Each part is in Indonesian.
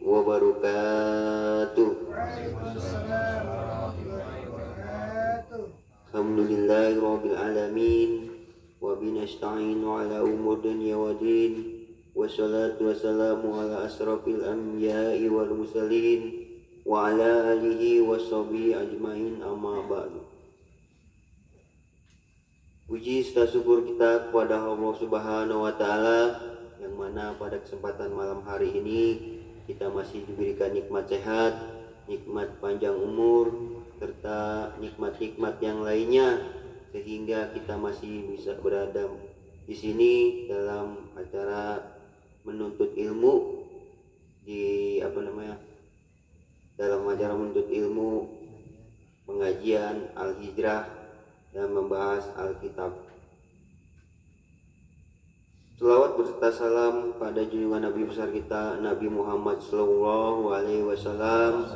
wabarakatuh. Alhamdulillahirabbil alamin wa binasta'inu ala umur dunya waddin wassalatu wassalamu ala asrafil anbiya'i wal mursalin wa ala alihi washabihi ajmain amma ba'du. Puji serta syukur kita kepada Allah Subhanahu wa taala yang mana pada kesempatan malam hari ini kita masih diberikan nikmat sehat, nikmat panjang umur serta nikmat-nikmat yang lainnya sehingga kita masih bisa berada di sini dalam acara menuntut ilmu dalam acara menuntut ilmu pengajian Al-Hijrah dan membahas Alkitab. Selawat berserta salam pada junjungan Nabi besar kita Nabi Muhammad Sallallahu Alaihi Wasallam,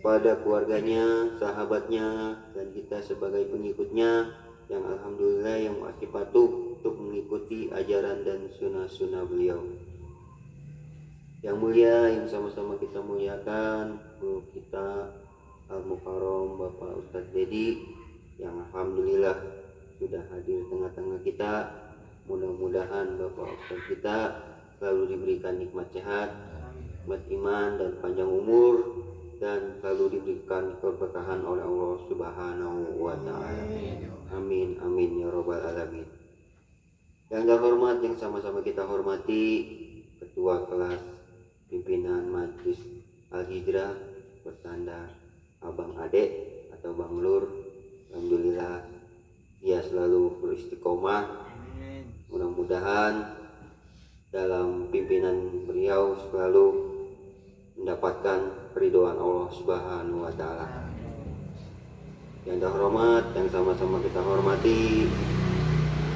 pada keluarganya, sahabatnya, dan kita sebagai pengikutnya yang alhamdulillah yang masih patuh untuk mengikuti ajaran dan sunnah-sunnah beliau. Yang mulia yang sama-sama kita muliakan guru kita Al-Mukarram Bapak Ustadz Dedi yang alhamdulillah sudah hadir di tengah-tengah kita. Mudah-mudahan Bapak Ustadz kita selalu diberikan nikmat sehat, nikmat iman dan panjang umur, dan selalu diberikan keberkahan oleh Allah Subhanahu wa taala. Amin amin ya rabbal alamin. Yang terhormat yang sama-sama kita hormati Ketua Kelas Pimpinan Majelis Al-Hijrah bertanda Abang Ade atau Bang Lur. Alhamdulillah dia selalu beristiqomah. Mudah-mudahan dalam pimpinan beliau selalu mendapatkan keridhaan Allah Subhanahu wa taala. Yang terhormat yang sama-sama kita hormati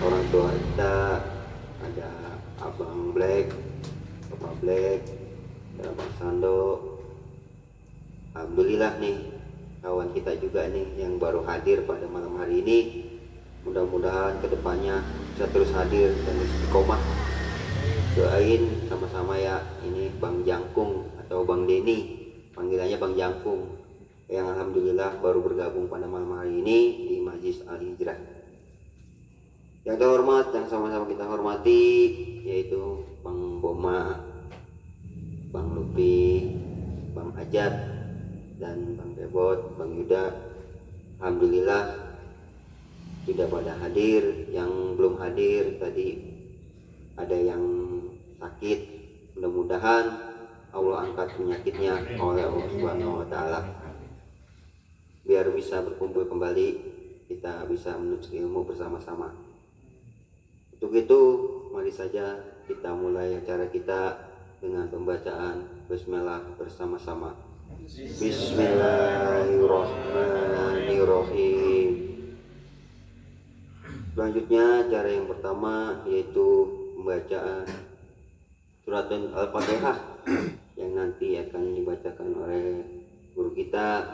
orang tua kita, ada Abang Black, Bapak Black, ada Bang Sando. Alhamdulillah nih kawan kita juga nih yang baru hadir pada malam hari ini. Mudah-mudahan kedepannya bisa terus hadir dan istiqomah. Doain sama-sama ya, ini Bang Jangkung atau Bang Denny, panggilannya Bang Jangkung, yang alhamdulillah baru bergabung pada malam hari ini di Majelis Al-Hijrah. Yang terhormat yang sama-sama kita hormati yaitu Bang Boma, Bang Lupi, Bang Ajat, dan Bang Bebot, Bang Yuda. Alhamdulillah sudah pada hadir. Yang belum hadir tadi ada yang sakit, mudah-mudahan Allah angkat penyakitnya oleh Allah Subhanahu wa taala biar bisa berkumpul kembali, kita bisa menuntut ilmu bersama-sama. Untuk itu mari saja kita mulai acara kita dengan pembacaan basmalah bersama-sama. Bismillahirrahmanirrahim. Selanjutnya cara yang pertama yaitu pembacaan surat Al-Fatihah yang nanti akan dibacakan oleh guru kita,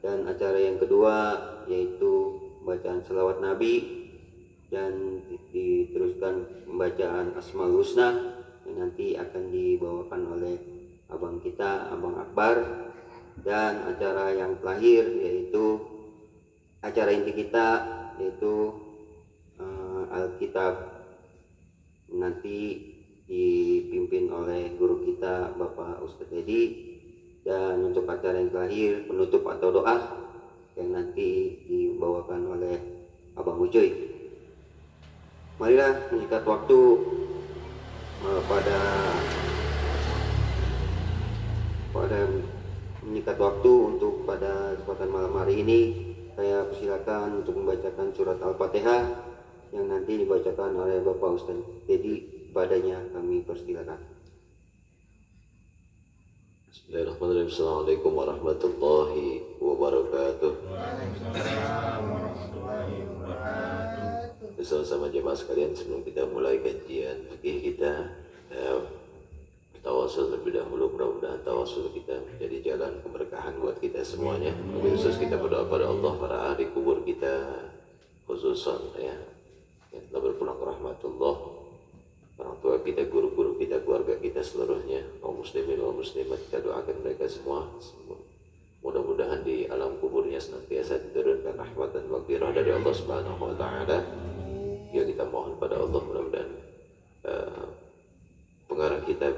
dan acara yang kedua yaitu bacaan selawat Nabi dan diteruskan pembacaan Asmaul Husna yang nanti akan dibawakan oleh abang kita, Abang Akbar. Dan acara yang terakhir yaitu acara inti kita yaitu Alkitab, nanti dipimpin oleh guru kita Bapak Ustadz Dedi. Dan untuk acara yang terakhir penutup atau doa yang nanti dibawakan oleh Abang Ucuy. Marilah menyikat waktu pada menyikat waktu untuk pada kesempatan malam hari ini. Saya persilakan untuk membacakan surat Al-Fatihah yang nanti dibacakan oleh Bapak Ustadz Dedi. Padanya kami persilakan. Bismillahirrahmanirrahim. Assalamualaikum warahmatullahi wabarakatuh. Bersama-sama jemaah sekalian, sebelum kita mulai kajian fikih kita, tawasul terlebih dahulu. Mudah-mudahan tawasul kita menjadi jalan keberkahan buat kita semuanya. Khusus kita berdoa pada Allah, para ahli kubur kita khususan yang telah berpulang ke rahmatullah, para orang tua kita, guru-guru kita, keluarga kita seluruhnya, kaum muslimin wal muslimat, kita doakan mereka semua. Mudah-mudahan di alam kuburnya senantiasa diturunkan rahmat dan maghfirah dari Allah Subhanahu wa taala. Ya, kita mohon pada Allah mudah-mudahan pengarang kitab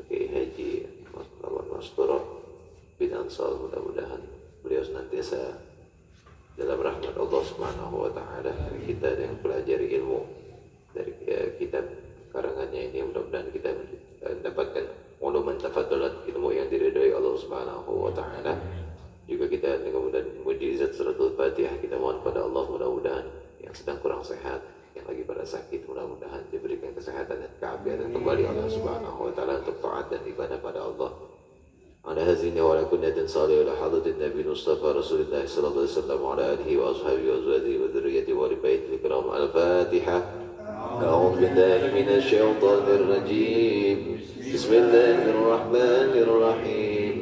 Kiai Haji Mas Turah bin Ansar, mudah-mudahan beliau senantiasa dalam rahmat Allah Subhanahu wa taala. Kita yang pelajari ilmu dari kitab karangannya ini, mudah-mudahan kita mendapatkan monumen tafadulat ilmu yang diridhoi Allah Subhanahu wa taala. Juga kita kemudian mujizat suratul Fatihah, kita mohon pada Allah mudah-mudahan yang sedang kurang sehat, yang lagi pada sakit, mudah-mudahan diberikan kesehatan dan keafiatan kembali Allah Subhanahu wa taala untuk taat dan ibadah pada Allah. على هذه وعلى كنية صالحة إلى حضرة النبي المصطفى رسول الله صلى الله عليه وسلم وعلى آله وأصحابه وأزواجه وذريته وآل بيته الكرام. الفاتحة. أعوذ بالله من الشيطان الرجيم. بسم الله الرحمن الرحيم.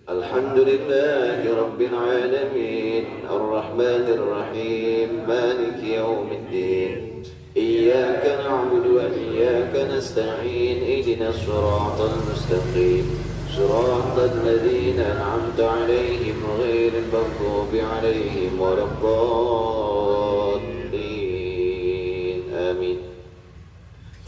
الحمد لله رب العالمين الرحمن الرحيم مالك يوم الدين إياك نعبد وإياك نستعين اهدنا الصراط المستقيم صراط الذين أنعمت عليهم غير المغضوب عليهم ولا الضالين آمين.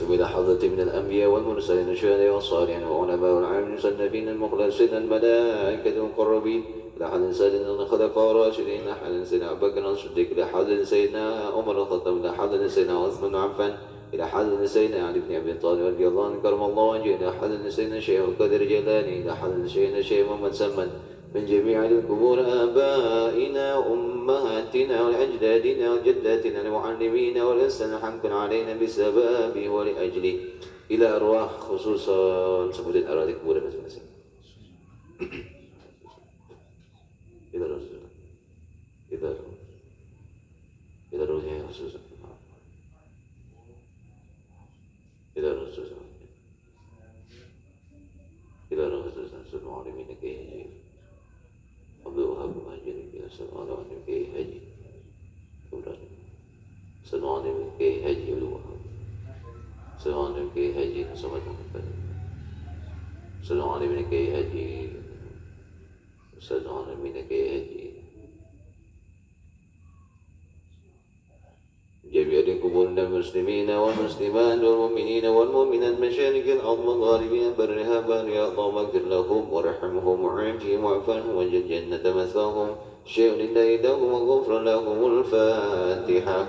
ثم إلى حضرة من الأنبياء والمرسلين والشهداء والصالحين والعلماء والعاملين والنبيين المخلصين الملائكة المقربين إلى حضرة سيدنا الخلفاء الراشدين إلى حضرة سيدنا أبو بكر الصديق إلى حضرة سيدنا عمر الخطاب إلى حضرة سيدنا عثمان بن عفان إلى حضرة سيدنا علي بن أبي طالب رضي الله عنه كرم الله وجهه إلى حضرة سيدنا الشيخ القادر الجيلاني إلى حضرة سيدنا الشيخ محمد سلمان من جميع القبور آبائنا وأمهاتنا وأجدادنا وجداتنا المعلمين والإنسان حق علينا بسببه ولأجله إلى أرواح خصوصا sebutin arwah di kuburan masing-masing. إلى روحnya khusus. إلى رسول إلى رسول صلى الله عليه وسلم عبد الوهاب مهاجر إلى صلى الله عليه وسلم هاجي صلى الله عليه وسلم هاجي عبد الوهاب صلى الله عليه وسلم هاجي صمد محمد صلى الله عليه وسلم هاجي صلى الله عليه وسلم هاجي جميع قبور المسلمين والمسلمات والمؤمنين والمؤمنات مشارق الأرض والغاربين برها باريا اللهم اغفر لهم وارحمهم وعافهم واعف عنهم واجعل الجنة مثواهم شيء لله لهم وغفر لهم. الفاتحة.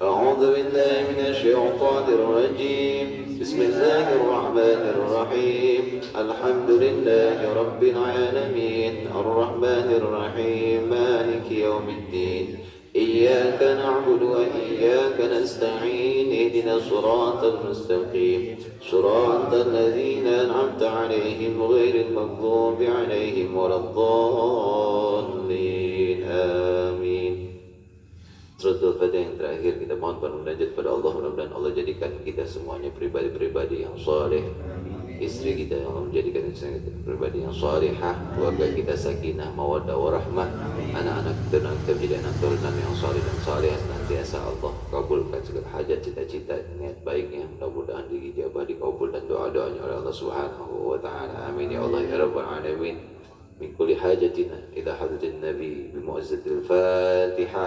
أعوذ بالله من الشيطان الرجيم. بسم الله الرحمن الرحيم. الحمد لله رب العالمين الرحمن الرحيم مالك يوم الدين إياك نعبد وإياك نستعين اهدنا الصراط المستقيم صراط الذين أنعمت عليهم غير المغضوب عليهم ولا الضالين آمين. Suratul Fatihah yang terakhir kita mohon bermunajat pada Allah, mudah-mudahan Allah jadikan kita semuanya pribadi-pribadi yang saleh, istri kita yang Allah menjadikan kita pribadi yang salihah, keluarga kita sakinah, mawaddah warahmah, anak-anak kita menjadi anak turunan yang saleh dan salihah senantiasa. Allah kabulkan segala hajat, cita-cita, niat baiknya, mudah-mudahan dijabah, dikabul dan doa-doanya oleh Allah Subhanahu wa taala. Amin ya Allah ya rabbal alamin. من كل حاجتنا إلى حضرة النبي بمعزة الفاتحة.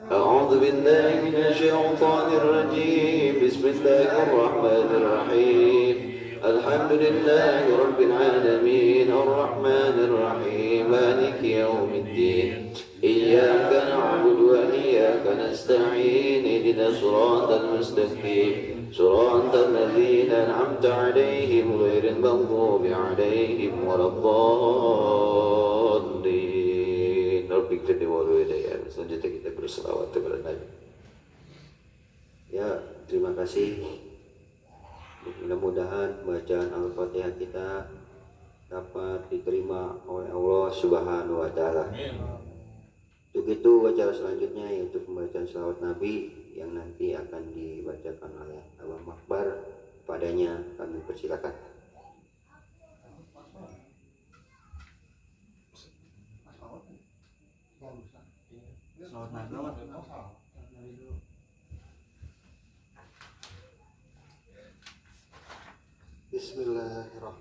أعوذ بالله من الشيطان الرجيم. بسم الله الرحمن الرحيم. الحمد لله رب العالمين الرحمن الرحيم مالك يوم الدين إياك نعبد وإياك نستعين اهدنا الصراط المستقيم صراط الذين أنعمت عليهم غير المغضوب عليهم ولا الضالين. ربي اغفر لي ولوالدي. Selanjutnya kita berselawat kepada Nabi. Ya, terima kasih. Mudah-mudahan bacaan Al-Fatihah kita dapat diterima oleh Allah Subhanahu wa taala. Untuk itu acara selanjutnya yaitu pembacaan selawat Nabi yang nanti akan dibacakan oleh Abang Makbar. Padanya kami persilakan.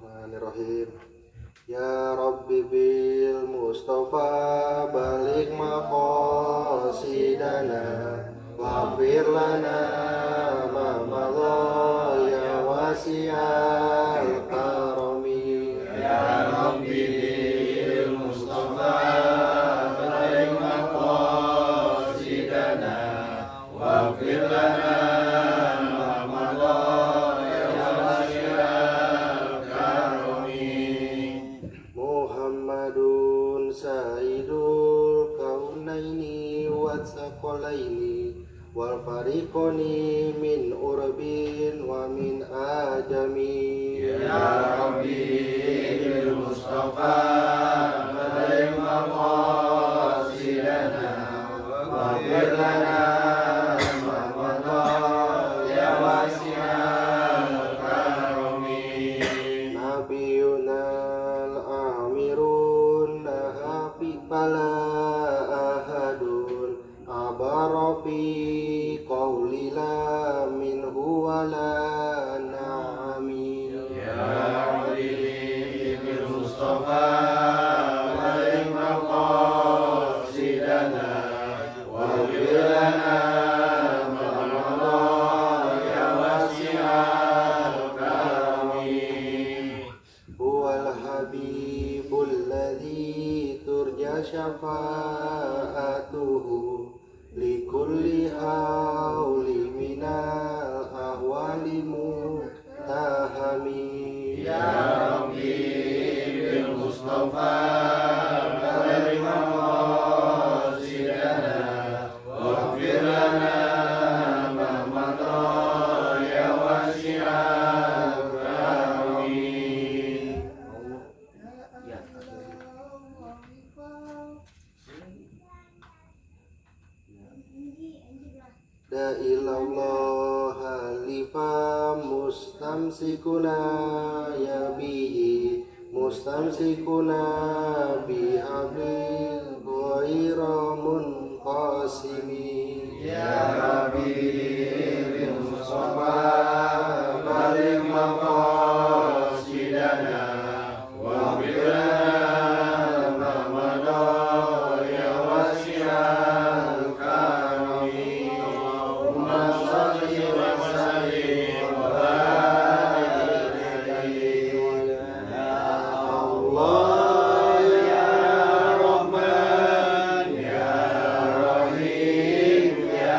Bismillahirrahmanirrahim. Ya Rabbi bil Mustafa balik maqasidana waghfir lana ma madha ya wasi'al karami. Ya Rabbi bil Mustafa balik maqasidana waghfir lana Sayyidul kaunaini wa tsaqalaini wal fariqani min urbin wa min ajami. Ya Rabbi bil Mustafa balik maqasidana wa ghfir lana ma madha ya wasi'al karami. Nabiyunal amirun fala ahadun abara fi qawli la minhu wala na'ami. Ya Rabbi bil Mustafa balik maqasidana wa ghfir lana ma madha ya wasi'al karami. Huwal habibul ladzi turja syafa'atuhu likulli hauli minal ahwali muhtahami. Ya Rabbi bil Mustafa balik maqasidana waghfir lana ma madha ya wasi'al karami. La ilallah halifa mustamsikuna ya bihi mustamsikuna bihabil ghaira munqasimi. Ya Rabbi bil Mustafa balik maqasidana wa ghfir lana ma madha ya wasi'al karami. Ya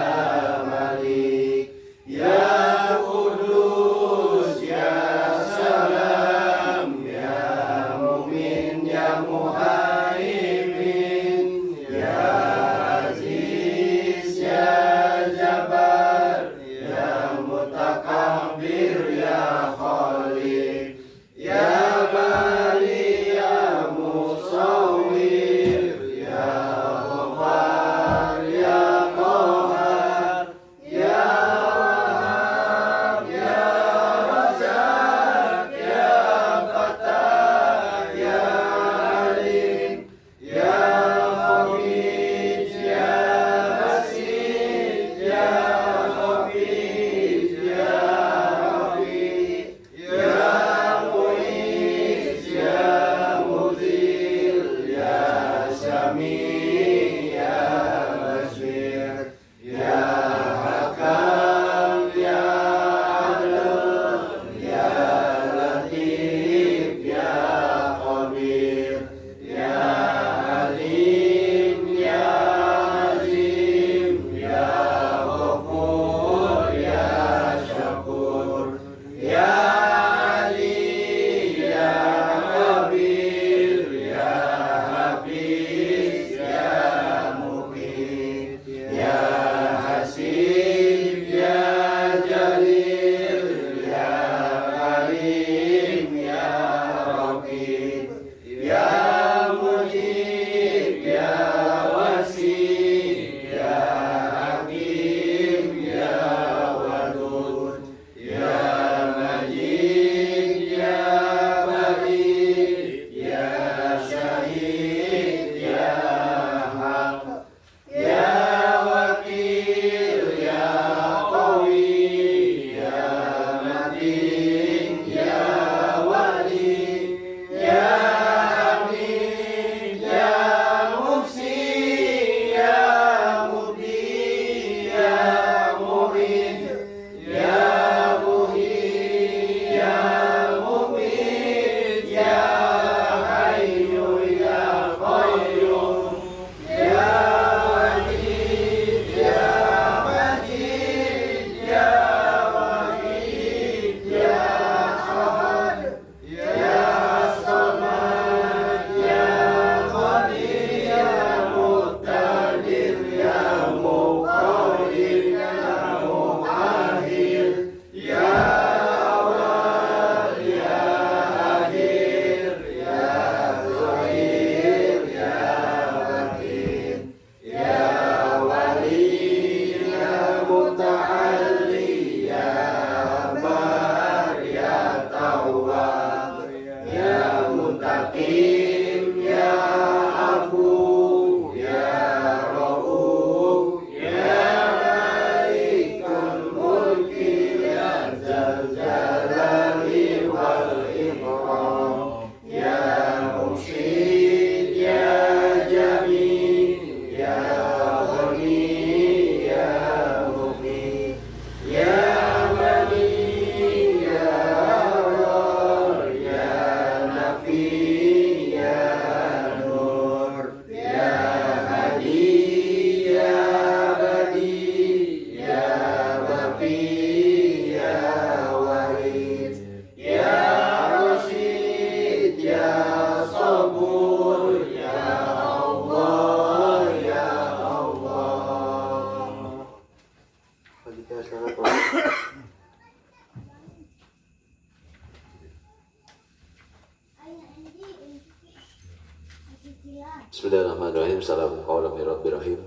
Hakim, Ya Afu, Ya Rauf, Ya Malikul Mulki, Ya Dzal Jalali wal Ikram, Ya Mursyid, Ya Jamil, Ya Ghani, Ya Mughni, Ya Mani, Ya Allah, Ya Nafi, Ya Nur, Ya Hadi, Ya Badi, Ya Baqi, Ya Wahid, Ya Rasyid, Ya Sabur, Ya Allah, Ya Allah. Kita salat Bismillahirrahmanirrahim. Assalamualaikum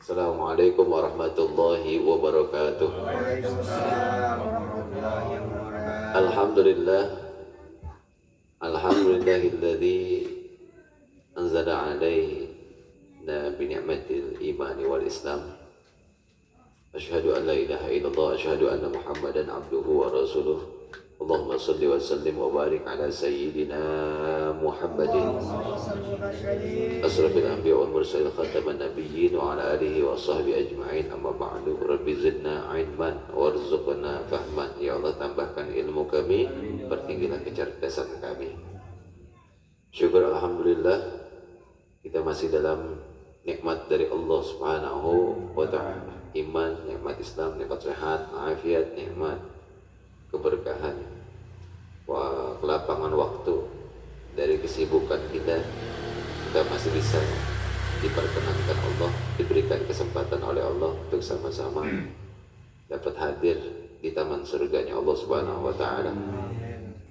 Assalamualaikum warahmatullahi wabarakatuh. Waalaikumsalam warahmatullahi wabarakatuh. Alhamdulillah. Alhamdulillahilladzi anzala alaina bi ni'matil imani wal islam. Asyhadu an la ilaha illallah, asyhadu anna Muhammadan abduhu wa rasuluh. Allahumma salli wa sallim wa barik ala sayyidina Muhammadin asrafil anbiya wal mursalin khataman nabiyyin wa ala alihi wa sahbihi ajma'in. Amma ba'du. Rabbi zidna ilman warzuqna fahman. Ya Allah, tambahkan ilmu kami, pertinggilah kecerdasan kami. Syukur alhamdulillah, kita masih dalam nikmat dari Allah Subhanahu wa taala. Iman, nikmat Islam, nikmat sehat, afiat, nikmat keberkahan, kelapangan waktu dari kesibukan kita masih bisa diperkenankan Allah, diberikan kesempatan oleh Allah untuk sama-sama dapat hadir di taman surganya Allah Subhanahu wa taala,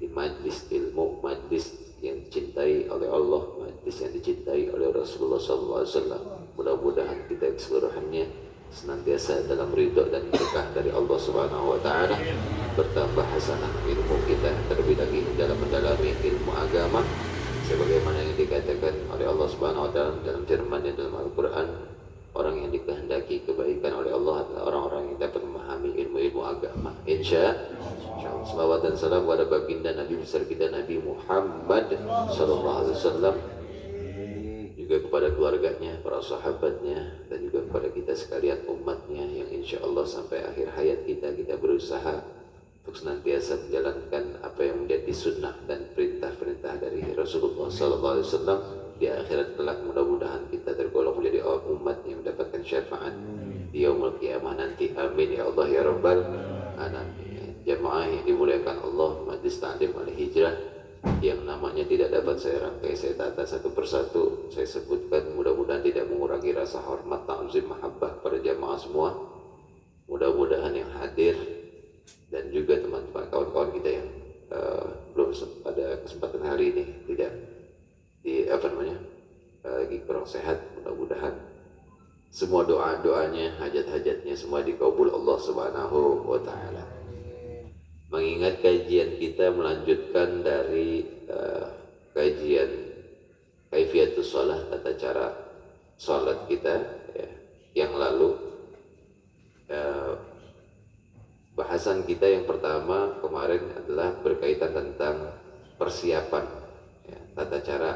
di majlis ilmu, majlis yang dicintai oleh Allah, majlis yang dicintai oleh Rasulullah SAW. Mudah-mudahan kita keseluruhannya senantiasa dalam ridho dan berkah dari Allah Subhanahu wa taala, bertambah hasanah ilmu kita, terlebih lagi dalam mendalami ilmu agama sebagaimana yang dikatakan oleh Allah Subhanahu wa taala dalam firman-Nya dalam Al-Qur'an. Orang yang dikehendaki kebaikan oleh Allah adalah orang-orang yang dapat memahami ilmu-ilmu agama. Insyaallah. Salawat dan salam kepada baginda Nabi besar kita Nabi Muhammad sallallahu alaihi wasallam, juga kepada keluarganya, para sahabatnya, dan juga kepada kita sekalian umatnya yang insya Allah sampai akhir hayat kita berusaha untuk senantiasa menjalankan apa yang menjadi sunnah dan perintah-perintah dari Rasulullah SAW. Di akhirat kelak mudah-mudahan kita tergolong menjadi umat yang mendapatkan syafaat di yaumul qiyamah nanti. Amin ya Allah ya Rabbal alamin. Jamaah yang dimuliakan Allah, Majlis Ta'lim Al-Hijrah yang namanya tidak dapat saya rangkai, saya tata satu persatu, saya sebutkan, mudah-mudahan tidak mengurangi rasa hormat, ta'zim, mahabbah pada jamaah semua. Mudah-mudahan yang hadir dan juga teman-teman kawan-kawan kita yang belum pada kesempatan hari ini tidak lagi kurang sehat, mudah-mudahan semua doa-doanya, hajat-hajatnya semua dikabul Allah Subhanahu wa taala. Mengingat kajian kita melanjutkan dari kajian kaifiatus shalah, tata cara salat kita ya, yang lalu. Bahasan kita yang pertama kemarin adalah berkaitan tentang persiapan ya, tata cara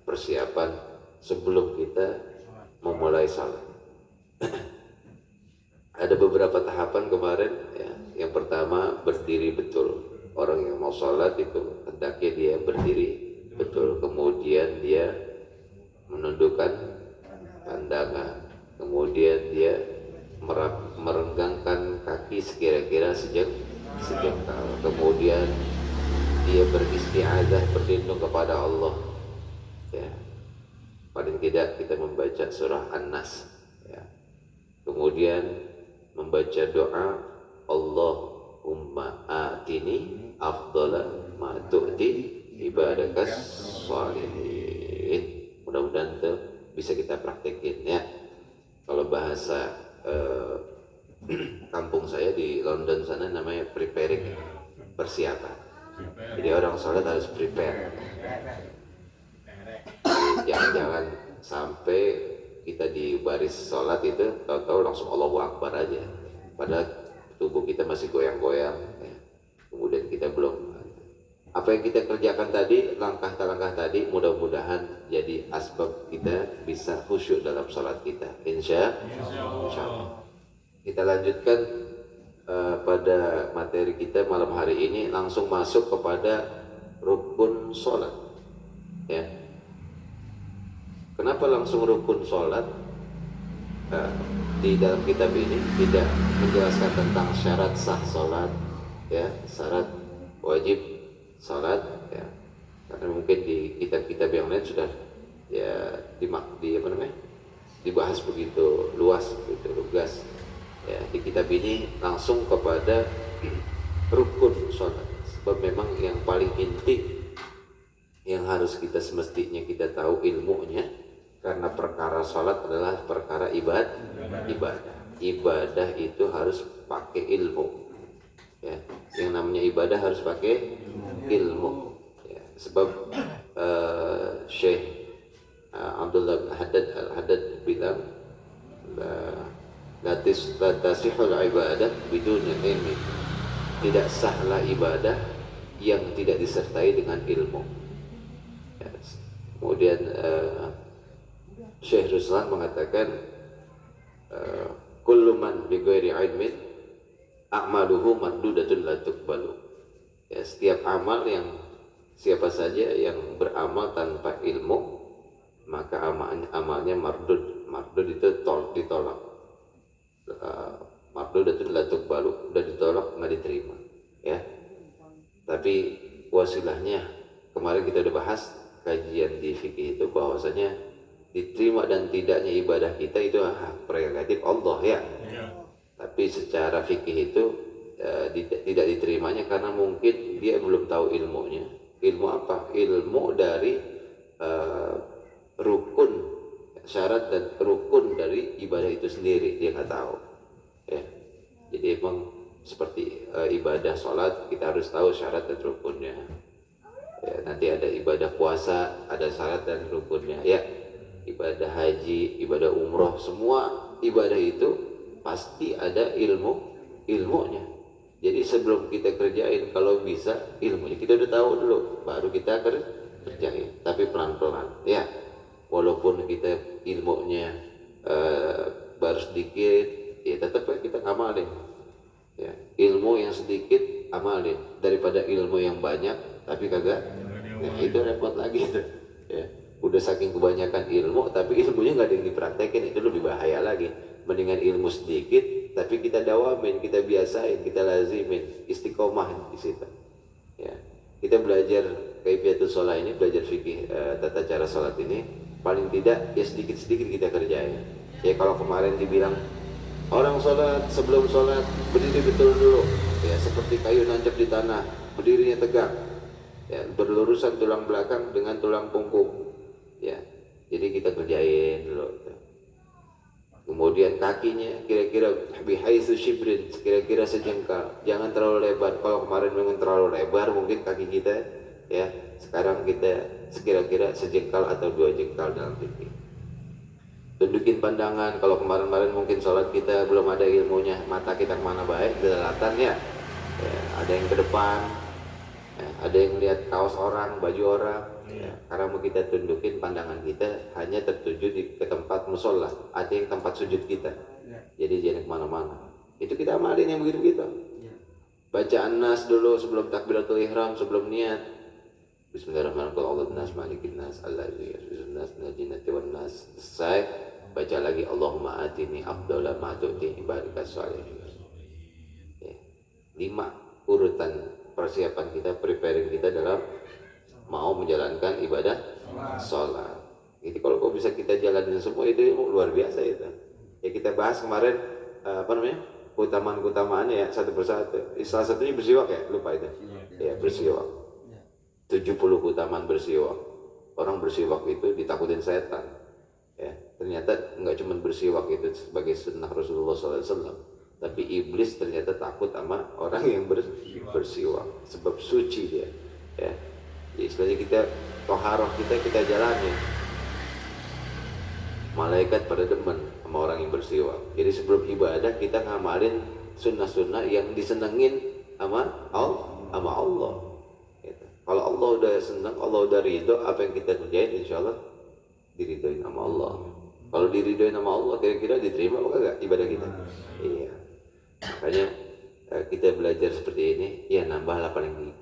persiapan sebelum kita memulai salat. Ada beberapa tahapan kemarin ya. Yang pertama, berdiri betul. Orang yang mau sholat itu hendaknya dia berdiri betul. Kemudian dia menundukkan pandangan. Kemudian dia merenggangkan kaki sekira-kira sejengkal. Kemudian dia beristi'adzah, berlindung kepada Allah ya. Paling tidak kita membaca surah An-Nas ya. Kemudian membaca doa Allahumma atini afdala ma tu'ti ibadakas sholihin. Mudah-mudahan itu bisa kita praktekin ya. Kalau bahasa kampung saya di London sana namanya preparing, persiapan. Jadi orang sholat harus prepare. kita di baris sholat itu tahu-tahu langsung Allahu Akbar aja, padahal tubuh kita masih goyang-goyang ya. Kemudian kita belum, apa yang kita kerjakan tadi, langkah-langkah tadi mudah-mudahan jadi asbab kita bisa khusyuk dalam sholat kita, insya Allah. Kita lanjutkan pada materi kita malam hari ini, langsung masuk kepada rukun sholat ya. Kenapa langsung rukun sholat? Di dalam kitab ini tidak menjelaskan tentang syarat sah sholat ya, syarat wajib sholat ya, karena mungkin di kitab-kitab yang lain sudah ya dibahas begitu luas, begitu lugas ya. Di kitab ini langsung kepada rukun sholat, sebab memang yang paling inti yang harus kita semestinya kita tahu ilmunya, karena perkara sholat adalah perkara ibadah itu harus pakai ilmu ya. Yang namanya ibadah harus pakai ilmu ya. Sebab Syekh Abdullah bin Haddad bilang la tasihul ibadah bidun ilmi, tidak sahlah ibadah yang tidak disertai dengan ilmu ya. Kemudian Syekh Ruslan mengatakan kullu man bi ghairi ilmin a'maluhu mardudatun la tuqbalu ya. Setiap amal yang siapa saja yang beramal tanpa ilmu, maka amalnya mardud itu ditolak. Mardudatun la tuqbalu, udah ditolak, nggak diterima ya. Tapi wasilahnya kemarin kita udah bahas kajian di fikih itu, bahwasanya diterima dan tidaknya ibadah kita itu hak prerogatif Allah ya. Tapi secara fikih itu tidak diterimanya karena mungkin dia belum tahu ilmunya. Ilmu apa? Ilmu dari rukun, syarat dan rukun dari ibadah itu sendiri, dia nggak tahu ya. Jadi emang seperti ibadah sholat, kita harus tahu syarat dan rukunnya ya. Nanti ada ibadah puasa, ada syarat dan rukunnya ya. Ibadah haji, ibadah umroh, semua ibadah itu pasti ada ilmunya. Jadi sebelum kita kerjain, kalau bisa ilmunya kita udah tahu dulu, baru kita kerjain. Tapi pelan-pelan ya. Walaupun kita ilmunya baru sedikit, ya tetap kita amalin ya. Ilmu yang sedikit amalin daripada ilmu yang banyak tapi kagak ya, itu repot lagi tuh ya. Udah saking kebanyakan ilmu tapi ilmunya nggak ada yang dipraktekin, itu lebih bahaya lagi. Mendingan ilmu sedikit tapi kita dawamin, kita biasain, kita lazimin, istiqomah di situ ya. Kita belajar kaifiatul sholat ini, belajar fikih tata cara sholat ini, paling tidak ya sedikit-sedikit kita kerjain ya. Kalau kemarin dibilang orang sholat, sebelum sholat berdiri betul dulu ya, seperti kayu nancap di tanah, berdirinya tegak ya, berlurusan tulang belakang dengan tulang punggung ya. Jadi kita kerjain dulu. Kemudian kakinya kira-kira bihaitsu shibrin, kira-kira sejengkal, jangan terlalu lebar. Kalau kemarin memang terlalu lebar mungkin kaki kita ya, sekarang kita sekira-kira sejengkal atau 2 jengkal dalam fikih. Tundukin pandangan, kalau kemarin-kemarin mungkin sholat kita belum ada ilmunya, mata kita kemana baik, kelihatan ya, ada yang ke depan ya, ada yang lihat kaos orang, baju orang ya. Karena mau kita tundukin pandangan kita hanya tertuju ke tempat musola, ada yang tempat sujud kita jadi jangan kemana-mana. Itu kita amalin yang begitu-begitu. Bacaan nas dulu sebelum takbiratul ihram, sebelum niat. Bismillahirrahmanirrahim. Nas malikin nas allazi yarzuqun nas minal jinnati wan nas. Selesai, baca lagi Allahumma atini afdhala ma tu'ti ibadikas sholihin. Ya. 5 urutan persiapan kita, preparing kita dalam mau menjalankan ibadah sholat. Jadi kalau kok bisa kita jalanin semua itu luar biasa itu. Ya kita bahas kemarin keutamaan-keutamaannya ya satu persatu. Salah satunya bersiwak ya, lupa itu. Ya bersiwak. 70 keutamaan bersiwak. Orang bersiwak itu ditakutin setan. Ya, ternyata nggak cuma bersiwak itu sebagai sunnah Rasulullah SAW, tapi iblis ternyata takut sama orang yang bersiwak, sebab suci dia. Ya, jadi sekali kita toharoh kita jalani. Malaikat pada demen sama orang yang bersiwak. Jadi sebelum ibadah kita ngamalin sunnah-sunnah yang disenengin sama Allah. Gitu. Kalau Allah udah senang, Allah udah ridho, apa yang kita kerjain insya Allah diridhoin sama Allah. Kalau diridhoin sama Allah, kira-kira diterima apa enggak ibadah kita? Iya. Makanya kita belajar seperti ini, ya nambahlah paling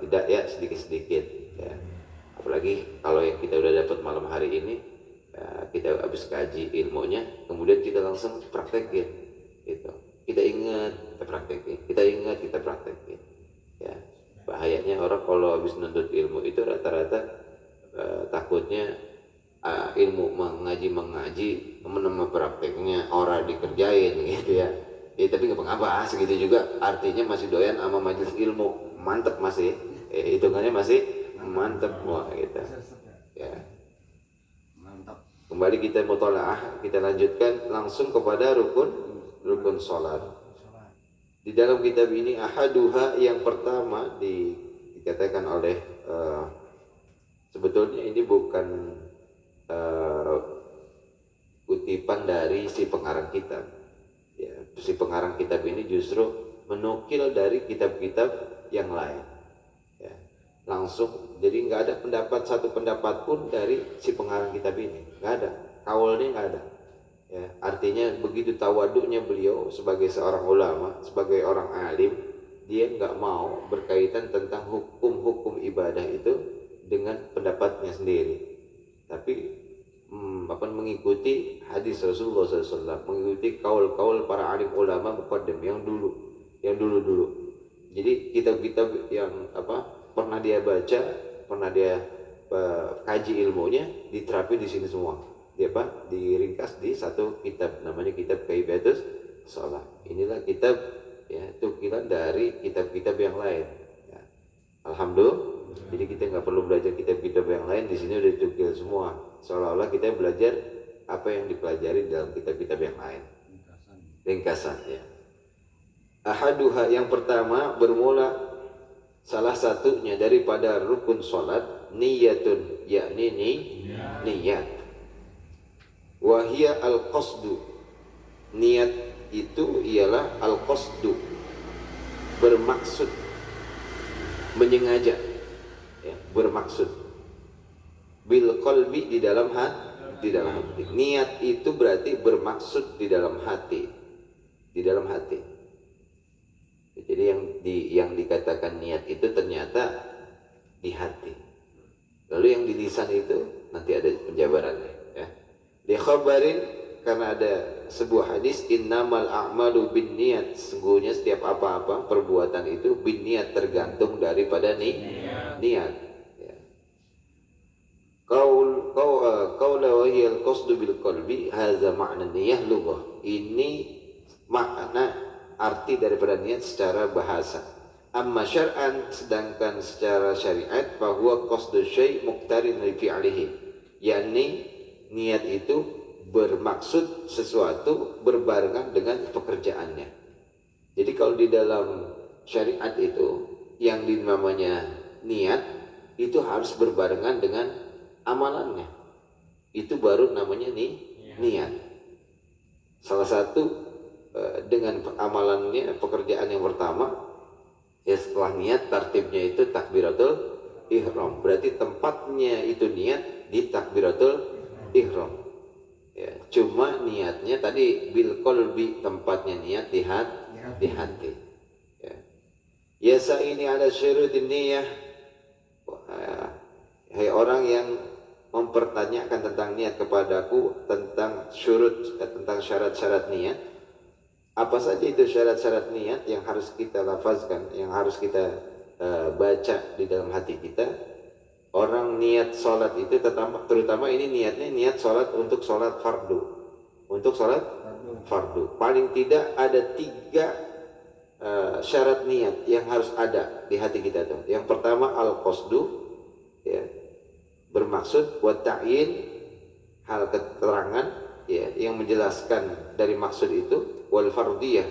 tidak ya sedikit-sedikit. Ya. Apalagi kalau yang kita udah dapat malam hari ini, kita habis kaji ilmunya, kemudian kita langsung praktekin. Gitu. Kita ingat, kita praktekin. Kita ingat, kita praktekin. Ya. Bahayanya orang kalau habis nuntut ilmu itu rata-rata takutnya ilmu mengaji menambah prakteknya orang dikerjain gitu ya. Tapi nggak apa-apa, segitu juga artinya masih doyan sama majelis ilmu, mantep masih, hitungannya masih mantep wah gitu. Ya. Kembali kita mutolaah, kita lanjutkan langsung kepada rukun sholat. Di dalam kitab ini ahaduha yang pertama dikatakan oleh sebetulnya ini bukan kutipan dari si pengarang kitab. Ya, si pengarang kitab ini justru menukil dari kitab-kitab yang lain. Ya, langsung, jadi nggak ada satu pendapat pun dari si pengarang kitab ini, nggak ada, kaulnya nggak ada. Ya, artinya begitu tawaduknya beliau sebagai seorang ulama, sebagai orang alim, dia nggak mau berkaitan tentang hukum-hukum ibadah itu dengan pendapatnya sendiri, tapi mengikuti hadis Rasulullah SAW, mengikuti kaul-kaul para alim ulama muqaddam yang dulu. Jadi kitab-kitab yang pernah dia baca, pernah dia kaji ilmunya, diterapi di sini semua. Diringkas di satu kitab, namanya kitab Kaifiyatus Shalah. Inilah kitab ya tukilan dari kitab-kitab yang lain. Ya. Alhamdulillah. Jadi kita nggak perlu belajar kitab-kitab yang lain, di sini udah ditukil semua. Seolah-olah kita belajar apa yang dipelajari dalam kitab-kitab yang lain. Ringkasan ya. Ahaduha yang pertama bermula salah satunya daripada rukun sholat niyatun, yakni niat. Wahia al-qasdu, niat itu ialah al-qasdu, bermaksud, menyengaja ya, bermaksud bil qalbi, di dalam hati. Niat itu berarti bermaksud di dalam hati. Jadi yang dikatakan niat itu ternyata di hati. Lalu yang di lisan itu nanti ada penjabarannya ya. Di khabarin, karena ada sebuah hadis, innamal a'malu binniyat, sesungguhnya setiap apa-apa perbuatan itu binniyat, tergantung daripada niat. Ya. Qaula wa hiya al-qasdu bil qalbi, hadza ma'na niyyah lughah. Ini makna arti daripada niat secara bahasa. Amma syar'an, sedangkan secara syariat, bahwa qasdu syai' muqtarin li fi'lihi, yakni niat itu bermaksud sesuatu berbarengan dengan pekerjaannya. Jadi kalau di dalam syariat itu yang namanya niat itu harus berbarengan dengan amalannya. Itu baru namanya niat. Salah satu dengan amalannya, pekerjaan yang pertama ya setelah niat, tartibnya itu takbiratul ihram. Berarti tempatnya itu niat di takbiratul ihram. Ya, cuma niatnya tadi bil qalbi, tempatnya niat di hati. Ya. Yasa ini ada syurutin niyah. Hai orang yang mempertanyakan tentang niat kepadaku, tentang tentang syarat-syarat niat. Apa saja itu syarat-syarat niat yang harus kita lafazkan, yang harus kita baca di dalam hati kita. Orang niat sholat itu terutama ini niatnya niat sholat untuk sholat fardu. Untuk sholat fardu. Paling tidak ada 3 syarat niat yang harus ada di hati kita tuh. Yang pertama al-qasdu, ya, bermaksud, wa ta'yin, hal keterangan ya yang menjelaskan dari maksud itu, wal fardiyah,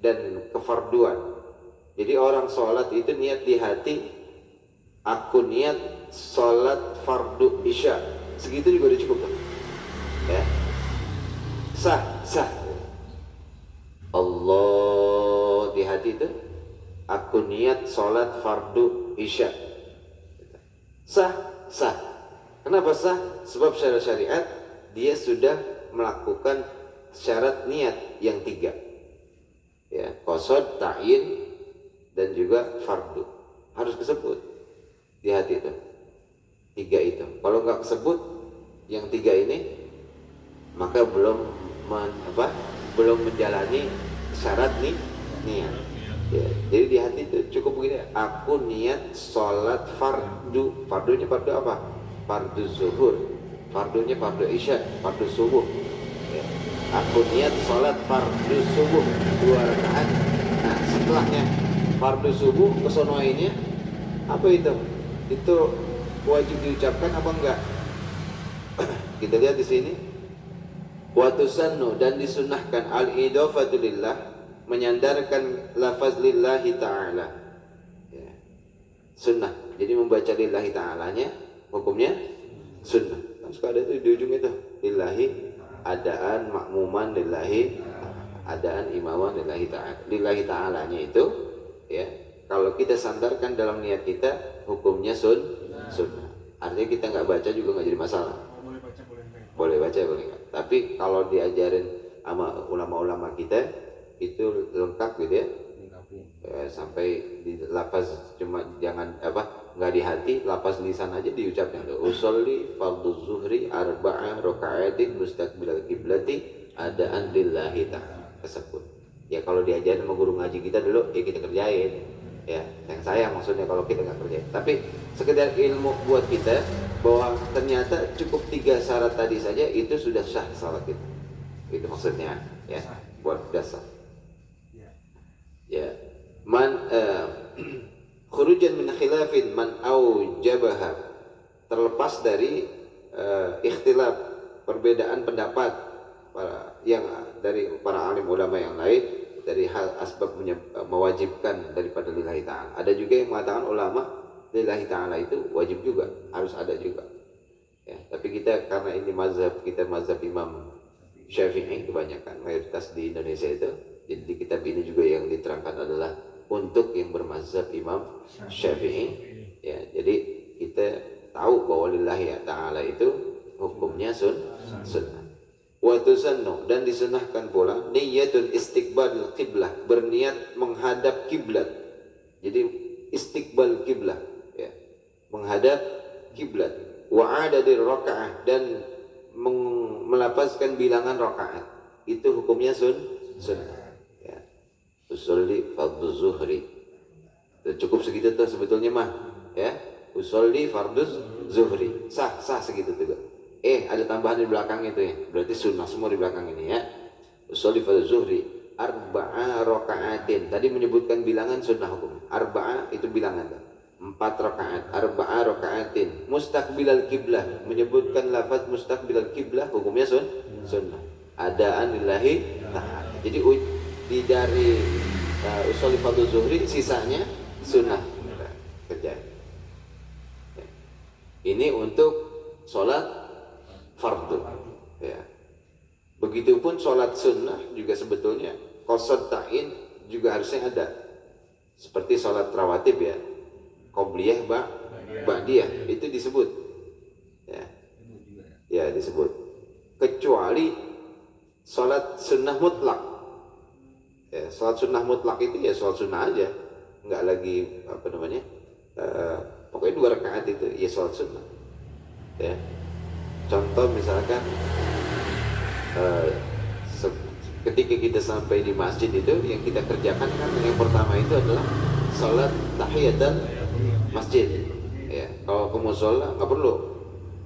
dan kefarduan. Jadi orang sholat itu niat di hati, aku niat sholat fardu isya, segitu juga udah cukup kan? ya, sah sah. Allah di hati itu, aku niat sholat fardu isya, sah sah. Kenapa sah? Sebab secara syariat dia sudah melakukan syarat niat yang 3, ya, qasad, ta'yin, dan juga fardu harus disebut di hati itu, 3 itu. Kalau nggak kesebut yang 3 ini, maka belum menjalani syarat niat. Ya, jadi di hati itu cukup begini, aku niat sholat fardu. Fardunya fardu apa? Fardu zuhur, fardunya fardu isya, fardu subuh. Ya. Aku niat sholat fardu subuh 2 rakaat. Nah, setelahnya fardu subuh kesonoinya apa itu? Itu wajib diucapkan apa enggak? Kita lihat di sini. Wa tusannu, dan disunnahkan al-idhafatu lillah, menyandarkan lafaz lillahi ta'ala, ya. Sunnah. Jadi membaca lillahi ta'alanya hukumnya sunnah. Kan suka ada itu di ujung itu, lillahi adaan makmuman lillahi, adaan imaman lillahi ta'ala. Lillahi ta'alanya itu, ya, kalau kita sandarkan dalam niat kita hukumnya sunnah. Artinya kita nggak baca juga nggak jadi masalah. Boleh baca boleh nggak. Tapi kalau diajarin sama ulama-ulama kita itu lengkap gitu ya, sampai di lafaz, cuma jangan nggak di hati, lafaz lisan aja diucapkan tuh. Usolli fardhu zuhri arba'a raka'atin mustaqbilal qiblati adaan lillahi ta'ala, tersebut. Ya kalau diajarin sama guru ngaji kita dulu, ya kita kerjain. Ya, yang sayang maksudnya kalau kita nggak kerjain. Tapi sekedar ilmu buat kita bahwa ternyata cukup 3 syarat tadi saja itu sudah sah salat kita. Itu maksudnya, ya, buat dasar. Ya, man khurujan min khilafin man aujabaha, terlepas dari ikhtilaf, perbedaan pendapat dari para alim ulama yang lain dari hal asbab mewajibkan daripada lillahi ta'ala. Ada juga yang mengatakan ulama lillahi ta'ala itu wajib juga, harus ada juga, ya. Tapi kita karena ini mazhab kita, mazhab Imam Syafi'i kebanyakan, mayoritas di Indonesia itu, jadi di kitab ini juga yang diterangkan adalah untuk yang bermazhab Imam Syafi'i, ya. Jadi kita tahu bahwa lillahi ta'ala itu hukumnya sunnah. Wa tusannu, dan disunahkan pula niyatul istiqbalil qiblah, berniat menghadap kiblat. Jadi istiqbal kiblah, ya, menghadap kiblat. Wa adadir rakaah, dan melafazkan bilangan rakaat. Itu hukumnya sunnah. Ya. Usolli fardhu zuhri. Cukup segitu tuh sebetulnya mah, ya. Usolli fardhu zuhri. Sah segitu juga. Ada tambahan di belakang itu ya. Berarti sunnah semua di belakang ini, ya. Usolli fardhu zuhri arba'a raka'atin. Tadi menyebutkan bilangan sunnah hukum. Arba'a itu bilangan, 4 rakaat. Arba'a raka'atin mustaqbilal kiblah, menyebutkan lafaz mustaqbilal kiblah hukumnya sunnah. Adaan lillahi ta'ala. Jadi dari usolli fardhu zuhri sisanya sunnah. Kerja. Ini untuk sholat fardu, ya. Begitupun sholat sunnah juga sebetulnya qasad ta'in juga harusnya ada, seperti sholat rawatib, ya, qobliyah ba'diyah itu disebut, ya disebut, kecuali sholat sunnah mutlak, ya. Sholat sunnah mutlak itu ya sholat sunnah aja, nggak lagi pokoknya 2 rakaat itu ya sholat sunnah, ya. Contoh misalkan ketika kita sampai di masjid itu yang kita kerjakan kan yang pertama itu adalah sholat tahiyatul masjid, ya. Kalau ke musola nggak perlu,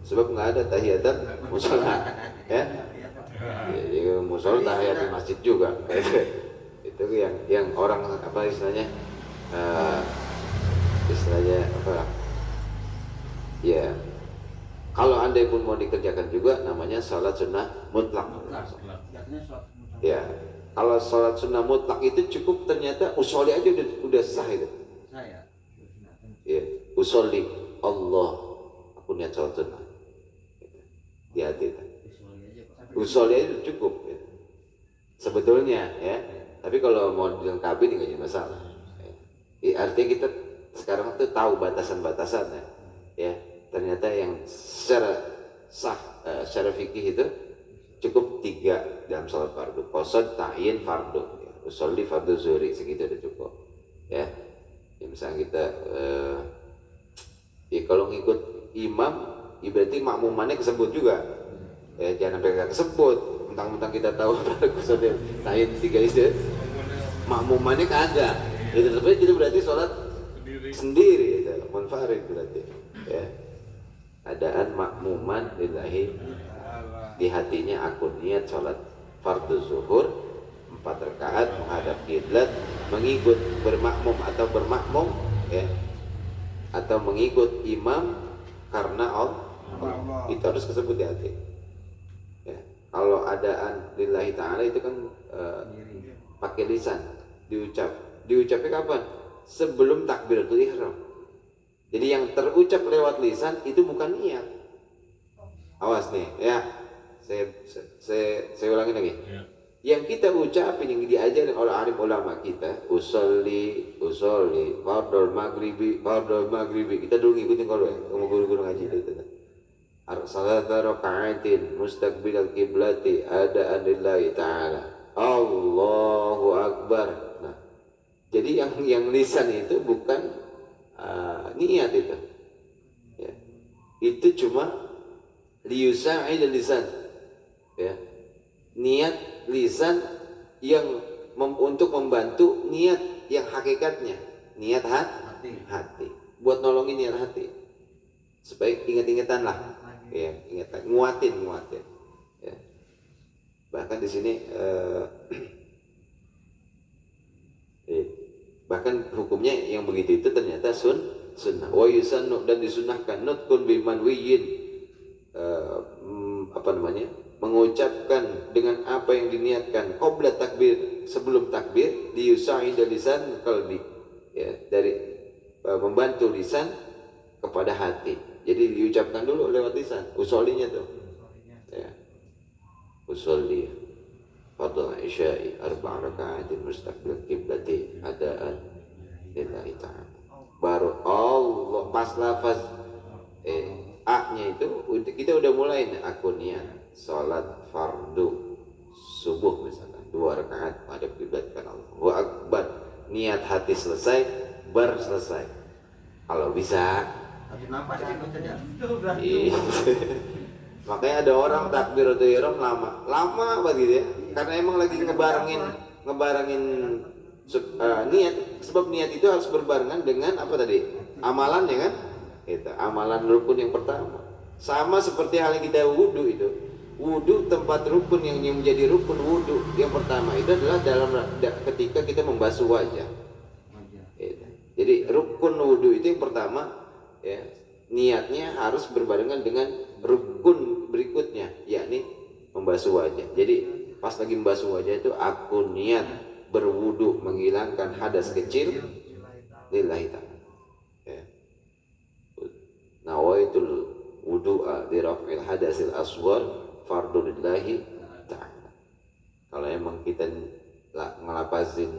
sebab nggak ada tahiyatul musola, ya. Jadi musola tahiyatul masjid juga. Itu yang orang istilahnya ya. Kalau andai pun mau dikerjakan juga namanya sholat sunnah mutlak. Ya, kalau sholat sunnah mutlak itu cukup ternyata usolli aja udah sah itu. Ya, usolli Allah, aku niat sholat sunnah. Di hati itu. Usolnya itu cukup ya. Sebetulnya ya. Tapi kalau mau dilengkapi nggak jadi masalah. Ya, artinya kita sekarang tuh tahu batasan-batasannya. Ya, ternyata yang secara sah, secara fikih itu cukup 3 dalam sholat fardu. Qasad, ta'yin, fardu. Ya. Usolli fardu zuhri segitu udah cukup. Ya, misalnya kita ya kalau ngikut imam, ya berarti makmumannya kesebut juga. Ya, jangan sampai nggak kesebut. Mentang-mentang kita tahu qasad, ta'yin 3 itu, makmumannya kagak. Itu sebenarnya itu berarti sholat sendiri itu munfarid berarti. Ya. Adaan makmuman lillahi, di hatinya aku niat sholat fardu zuhur 4 rakaat menghadap kiblat, mengikut bermakmum atau bermakmum ya, atau mengikut imam karena Allah. Itu harus disebut di hati ya. Kalau adaan lillahi ta'ala itu kan pakai lisan, diucapnya kapan? Sebelum takbiratul ihram. Jadi yang terucap lewat lisan itu bukan niat. Awas nih ya, saya ulangi lagi. Yang kita ucapin, yang diajarin oleh alim ulama kita, usolli fardul maghribi. Kita dulu ngikutin kalau ya, kamu guru-guru ngaji itu. Salata raka'atin mustaqbilal qiblati adaan lillahi ta'ala. Allahu akbar. Nah, jadi yang lisan itu bukan niat itu. Ya. Itu cuma liyusa'id lisan. Ya. Niat lisan yang untuk membantu niat yang hakikatnya, niat hati. Buat nolongin niat hati. Supaya ingat-ingatan lah. Ya, ingatan, nguatin. Ya. Bahkan di sini bahkan hukumnya yang begitu itu ternyata sunnah. Wa yusannu, dan disunahkan nutkun biman wiyin, mengucapkan dengan apa yang diniatkan qabla takbir, sebelum takbir, liyusa'id lisan qalbi ya, dari membantu lisan kepada hati. Jadi diucapkan dulu lewat lisan, usolinya tuh ya. Usolli fardhu isya'i 4 raka'atin mustaqbil qiblati adaan lillahi ta'ala. Baru Allah pas lafaz A-nya itu kita udah mulai nih, aku niat salat fardu subuh misalkan 2 rakaat pada kiblat kan Allahu akbar, niat hati selesai, bar selesai. Kalau bisa makanya ada orang takbiratul ihram lama begitu ya, karena emang lagi ngebarengin niat, sebab niat itu harus berbarengan dengan apa tadi, amalan ya kan, itu amalan rukun yang pertama. Sama seperti hal yang kita wudu itu, wudu tempat rukun yang menjadi rukun wudu yang pertama itu adalah ketika kita membasuh wajah. Jadi rukun wudu itu yang pertama ya, niatnya harus berbarengan dengan rukun berikutnya, yakni membasuh wajah. Jadi pas lagi membasuh wajah itu aku niat berwudu menghilangkan hadas kecil lillahi ta'ala ya. Nawaitul wudu'a li raf'il hadasil asghar fardu lillahi ta'ala. Kalau emang kita ngelapazin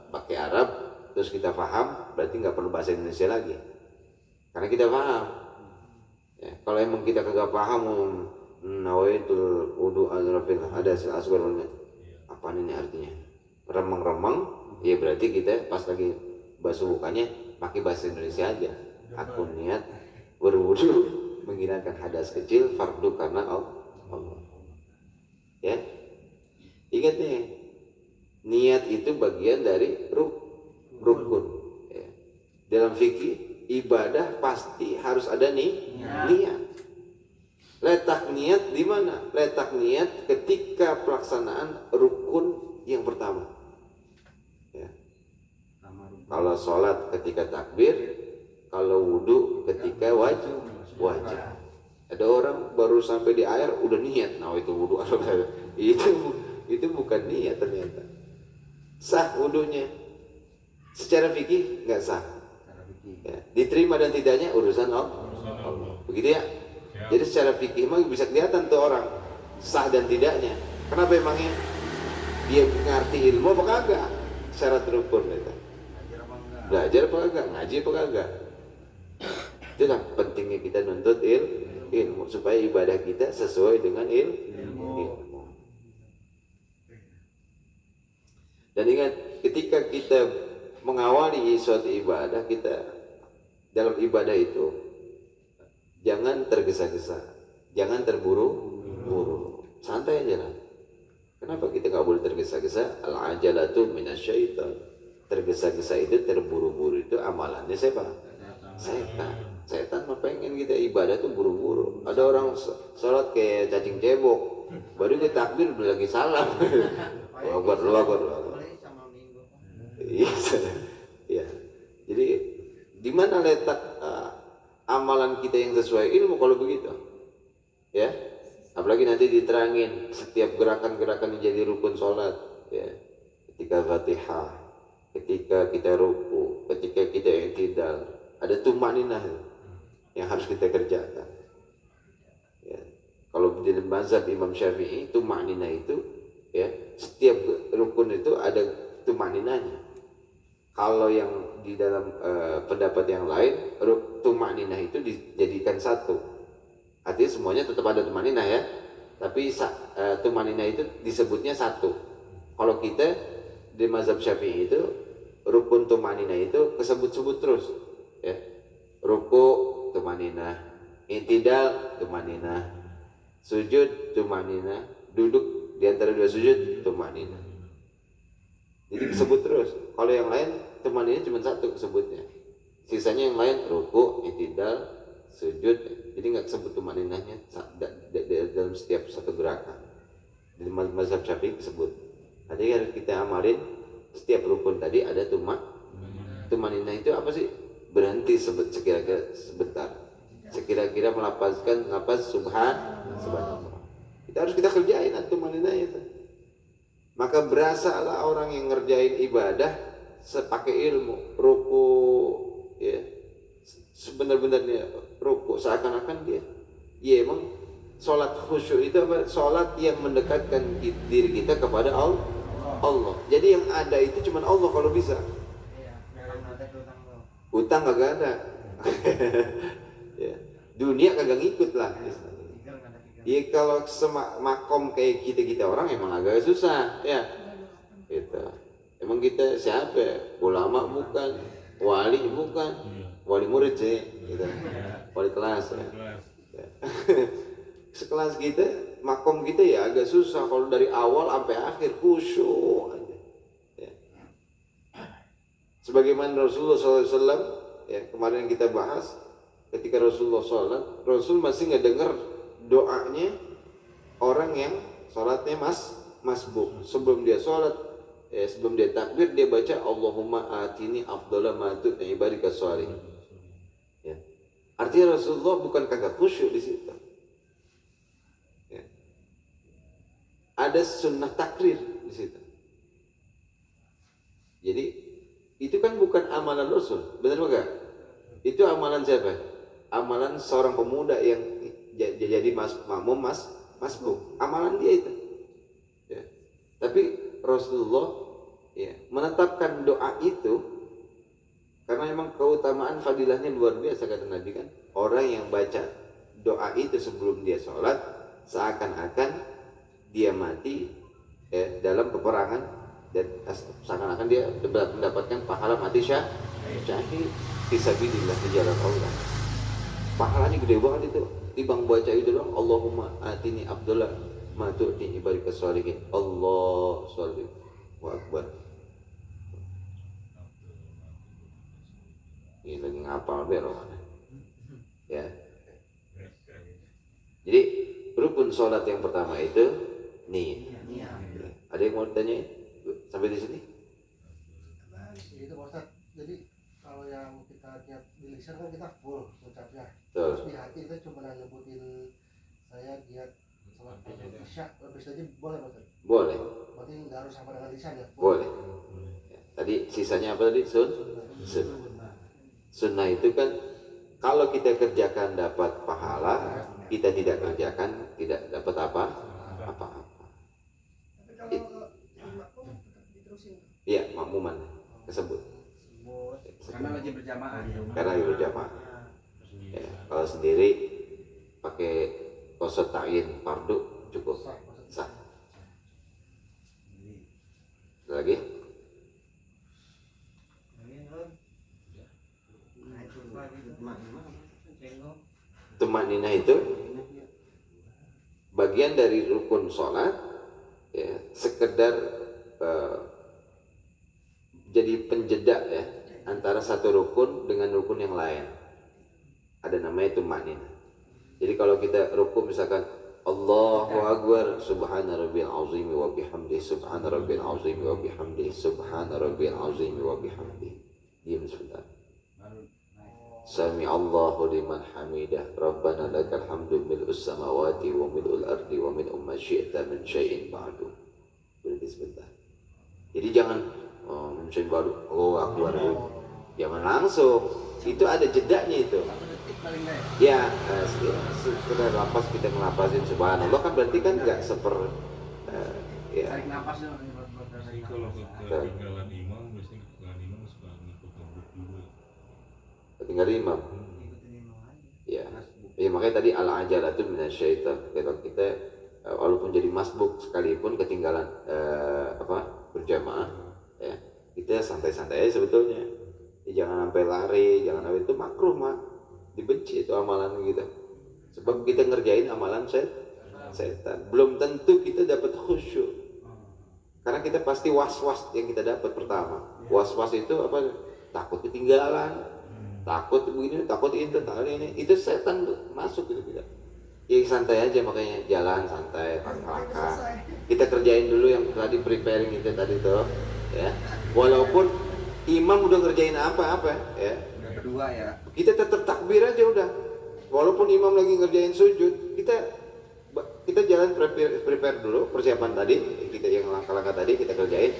pakai Arab terus kita paham, berarti nggak perlu bahasa Indonesia lagi karena kita paham ya. Kalau emang kita kagak paham nawaitul wudu'a li raf'il hadasil asghar, apa ini artinya remeng-remeng ya, berarti kita pas lagi basuh mukanya pakai bahasa Indonesia aja, aku niat berwudu menghilangkan hadas kecil fardu karena Allah ya. Ingat nih, niat itu bagian dari rukun ya. Dalam fikih ibadah pasti harus ada niat. Letak niat di mana? Letak niat ketika pelaksanaan rukun yang pertama. Ya. Kalau sholat ketika takbir, kalau wudu ketika wajib. Ada orang baru sampai di air udah niat, nah itu wudu itu bukan niat ternyata. Sah wudunya, secara fikih nggak sah. Ya. Diterima dan tidaknya urusan Allah. Begitu ya. Jadi secara fikih mah bisa kelihatan tuh orang sah dan tidaknya. Kenapa emangnya? Dia ngerti ilmu apa kagak? Syarat rukun itu. Belajar apa kagak? Ngaji apa kagak? Itulah pentingnya kita nuntut ilmu supaya ibadah kita sesuai dengan ilmu. Dan ingat, ketika kita mengawali suatu ibadah, kita dalam ibadah itu jangan tergesa-gesa, jangan terburu-buru, santai aja lah. Kenapa kita nggak boleh tergesa-gesa? Al-ajalatu minasyaitan. Tergesa-gesa itu, terburu-buru itu amalannya siapa? Setan. Setan mah pengen kita ibadah tuh buru-buru. Ada orang sholat kayak cacing cebok, baru dia takbir udah lagi salam. Akbar. Iya. Jadi di mana letak amalan kita yang sesuai ilmu kalau begitu? Ya. Apalagi nanti diterangin setiap gerakan-gerakan yang jadi rukun sholat, ya. Ketika Fatihah, ketika kita ruku, ketika kita i'tidal, ada tumaninah yang harus kita kerjakan. Ya. Kalau di mazhab Imam Syafi'i, tumaninah itu, ya, setiap rukun itu ada tumaninahnya. Kalau yang di dalam pendapat yang lain, tumaninah itu dijadikan satu. Artinya semuanya tetap ada tumaninah ya, tapi tumaninah itu disebutnya satu. Kalau kita di mazhab Syafi'i itu rukun tumaninah itu kesebut-sebut terus, ya. Ruku tumaninah, i'tidal tumaninah, sujud tumaninah, duduk di antara dua sujud tumaninah. Jadi disebut terus. Kalau yang lain tumaninah cuma satu sebutnya. Sisanya yang lain ruku, i'tidal, sujud. Jadi nggak disebut tumaninahnya dalam setiap satu gerakan. Di mazhab Syafi'i disebut. Jadi harus kita amalin setiap rukun tadi ada tumaninah itu apa sih? Berhenti sekira-kira sebentar. Sekira-kira melafazkan lafaz subhanallah. Kita kerjain tumaninah itu. Maka berasalah orang yang ngerjain ibadah sepakai ilmu, ruku, ya, sebenar-benarnya ruku, seakan-akan dia, ya emang sholat khusyuk itu apa? Sholat yang mendekatkan diri kita kepada Allah. Jadi yang ada itu cuma Allah kalau bisa. Utang kagak ada. Ya. Dunia kagak ngikut lah. Ya kalau makom kayak kita orang emang agak susah, ya. Gitu. Emang kita siapa? Ulama bukan, wali bukan, wali murid sih, gitu. Wali kelas. Ya. Ya. Sekelas kita, makom kita ya agak susah kalau dari awal sampai akhir khusyuk aja. Ya. Sebagaimana Rasulullah SAW, ya kemarin kita bahas, ketika Rasulullah sholat, Rasul masih nggak dengar doanya orang yang sholatnya masbuk. Sebelum dia sholat, sebelum dia takbir, dia baca Allahumma atini afdhala ma tu'ti ibadika sholihin. Ya. Artinya Rasulullah bukan kagak khusyuk di situ. Ya. Ada sunnah takrir di situ. Jadi itu kan bukan amalan Rasul, benar enggak? Itu amalan siapa? Amalan seorang pemuda yang jadi makmum masbuk. Amalan dia itu. Ya. Tapi Rasulullah ya menetapkan doa itu karena memang keutamaan fadilahnya luar biasa kata Nabi kan. Orang yang baca doa itu sebelum dia sholat seakan-akan dia mati dalam peperangan dan seakan-akan dia mendapatkan pahala mati syahid fisabilillah di jalan Allah. Pahalanya gede banget itu. Timbang baca itu dong, Allahumma atini afdhala ma tu'ti ibadika sholihin. Allah sholli wa akbar. Ini lagi ngapal bero. Ya. Jadi rukun sholat yang pertama itu niat. Ada yang mau tanya sampai di sini? Itu Ustaz. Jadi kalau yang kita niat di lisan kan kita full ucapnya. Betul. Terus di hati kita cuma nyebutin saya niat sholat isya, lebih saja boleh Ustaz? Boleh. Berarti nggak harus sama dengan lisan ya? Boleh. Ya. Tadi sisanya apa tadi? Sunnah. Sunnah itu kan Kalau kita kerjakan dapat pahala, kita tidak kerjakan tidak dapat apa-apa. Tapi kalau makmum tetap diterusin. Iya, makmuman tersebut. Karena lagi berjamaah. Karena lagi berjamaah. Ya, kalau sendiri pakai qasad ta'yin fardu cukup sah. Ada lagi? Tumaninah itu bagian dari rukun sholat, ya, sekedar jadi penjeda ya antara satu rukun dengan rukun yang lain. Ada namanya tumaninah. Jadi kalau kita rukun misalkan Allahu Akbar subhana rabbiyal azim wa bihamdihi subhana rabbiyal azim wa bihamdihi subhana rabbiyal azim wa bihamdihi. Diam sebentar. Sami Allahu liman hamidah Rabbana lakal hamdu mil'us samawati wa mil'ul ardi wa min umma syi'ta min syai'in ba'du. Berhenti sebentar. Jadi jangan min syai'in ba'du Allahu Akbar. Jangan langsung. Itu ada jedanya itu. Ya, sekedar lapas kita ngelapasin subhanallah kan berarti kan enggak ya. Tarik napas dong. Kalau ketinggalan imam, biasanya ketinggalan imam suka ngikut ngebut juga. Ketinggalan imam. Ya. Ya makanya tadi al-ajalatu minasyaitan. Kalau kita walaupun jadi masbuk sekalipun ketinggalan berjamaah ya, kita santai-santai aja sebetulnya. Ya, jangan sampai lari, jangan sampai itu makruh mah. Dibenci itu amalan kita. Sebab kita ngerjain amalan setan. Belum tentu kita dapat khusyuk. Karena kita pasti was-was yang kita dapat pertama. Was-was itu apa? Takut ketinggalan. Takut begini, takut itu, takut ini. Itu setan tuh masuk gitu kita. Ya santai aja makanya jalan santai, langkah. Kita kerjain dulu yang tadi preparing itu tadi tuh, ya. Walaupun imam udah ngerjain apa-apa, ya. Udah berdua ya. Kita tetap takbir aja udah. Walaupun imam lagi ngerjain sujud, kita jalan prepare dulu persiapan tadi, kita yang langkah-langkah tadi kita kerjain.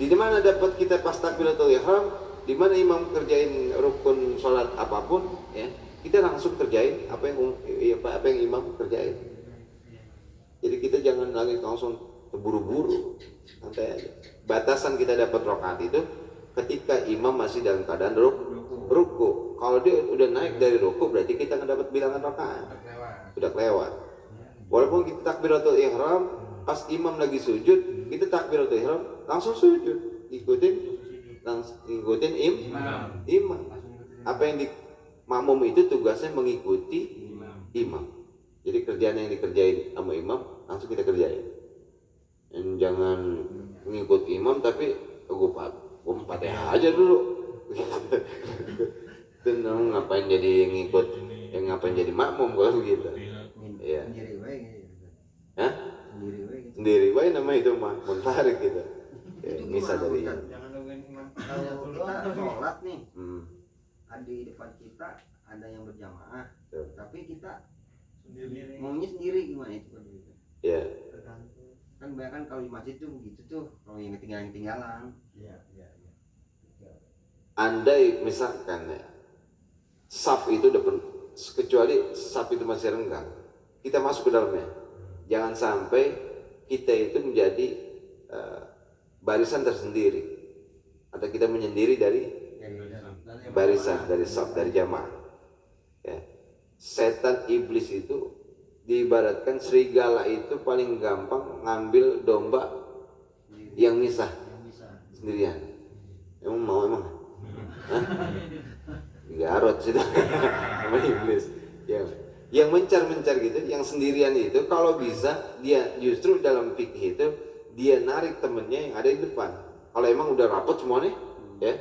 Di mana dapat kita pas takbiratul ihram, di mana imam kerjain rukun sholat apapun, ya kita langsung kerjain apa yang imam kerjain. Jadi kita jangan lagi langsung terburu-buru, santai aja. Batasan kita dapat rakaat itu ketika imam masih dalam keadaan ruku. Kalau dia udah naik dari ruku berarti kita nggak dapat bilangan rakaat. Udah kelewat. Walaupun kita takbiratul ihram, pas imam lagi sujud, kita takbiratul ihram langsung sujud, ikutin imam. Apa yang di makmum itu tugasnya mengikuti imam. Jadi kerjaan yang dikerjain sama imam langsung kita kerjain. Dan jangan mengikut imam tapi gue aja dulu. Dan ngapain jadi ngikut, ngapain jadi makmum kalau begitu? Iya. Sendiri wae gitu. Hah? Sendiri wae gitu. Sendiri wae namanya itu mah munfarid gitu. Ya, misal dari Jangan nungguin imam. Kalau kita sholat nih, di depan kita ada yang berjamaah, tapi kita maunya sendiri gimana itu kan gitu. ya. Kan banyak kan kalau di masjid tuh begitu tuh, kalau yang ketinggalan. Iya. Andai misalkan ya, saf itu kecuali saf itu masih renggang, kita masuk ke dalamnya. Jangan sampai kita itu menjadi barisan tersendiri atau kita menyendiri dari barisan, dari saf, dari jamaah. Ya. Setan iblis itu diibaratkan serigala itu paling gampang ngambil domba yang misah sendirian. Emang mau emang? Garot sih sama iblis. Yang mencar gitu, yang sendirian itu kalau bisa dia justru dalam fikih itu dia narik temennya yang ada di depan. Kalau emang udah rapot semuanya, ya